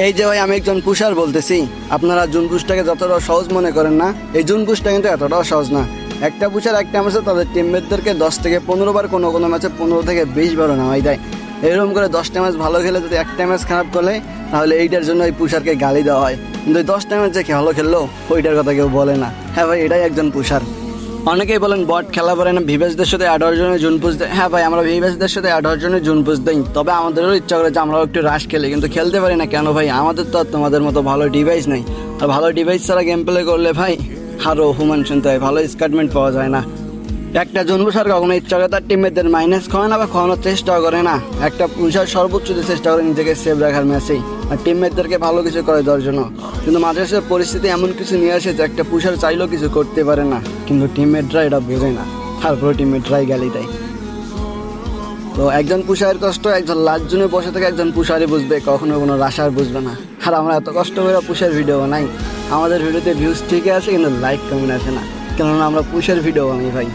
এই যে ভাই আমি একজন পুষার বলতেছি, আপনারা জুন পুষটাকে যতটা সহজ মনে করেন না, এই জুন পুষটা কিন্তু এতটাও সহজ না। একটা পুষার একটা ম্যাচে তাদের টিমমেটদেরকে 10 থেকে 15 বার, কোনো কোনো ম্যাচে 15 থেকে 20 বারও নামাই দেয়। এরকম করে 10টা ম্যাচ ভালো খেলে যদি একটা ম্যাচ খারাপ করলে, তাহলে এইটার জন্য এই পুষারকে গালি দেওয়া হয়। কিন্তু এই 10টা ম্যাচ যে ভালো খেললো ওইটার কথা কেউ বলে না। হ্যাঁ ভাই, এটাই একজন পুষার। অনেকেই বলেন বট খেলা পারে না, ভিভেসদের সাথে 18 জনের জুন পুষ দেয়। হ্যাঁ ভাই, আমরা ভিভেসদের সাথে 18 জনের জুন পুষ দিই, তবে আমাদেরও ইচ্ছা করে যে আমরাও একটু রাশ খেলি, কিন্তু খেলতে পারি না। কেন ভাই? আমাদের তো আর তোমাদের মতো ভালো ডিভাইস নেই। আর ভালো ডিভাইস ছাড়া গেম প্লে করলে ভাই আরও হুমান শুনতে হয়, ভালো স্কার্টমেন্ট পাওয়া যায় না। একটা জুন পুষার কখনো ইচ্ছা করে তার টিমমেটদের মাইনাস খাওয়া না বা খাওয়ানোর চেষ্টাও করে না। একটা পুষার সর্বোচ্চ চেষ্টা করে নিজেকে সেভ রাখার ম্যাচেই, আর টিমমেটদেরকে ভালো কিছু করে দেওয়ার জন্য। কিন্তু মাঝে মাঝে পরিস্থিতি এমন কিছু নিয়ে আসে যে একটা পুষার চাইলেও কিছু করতে পারে না, কিন্তু টিমমেটরা এটা বোঝে না, তারপরে টিমমেটরাই গালি দেয়। তো একজন পুষারের কষ্ট একজন লাস্ট জুনে বসে থেকে একজন পুষারই বুঝবে, কখনো কোনো রাশার বুঝবে না। আর আমরা এত কষ্ট করে পুষার ভিডিও বানাই, আমাদের ভিডিওতে ভিউজ ঠিকই আছে কিন্তু লাইক কমেন্ট আসে না, কেননা আমরা পুষার ভিডিও বানাই ভাই।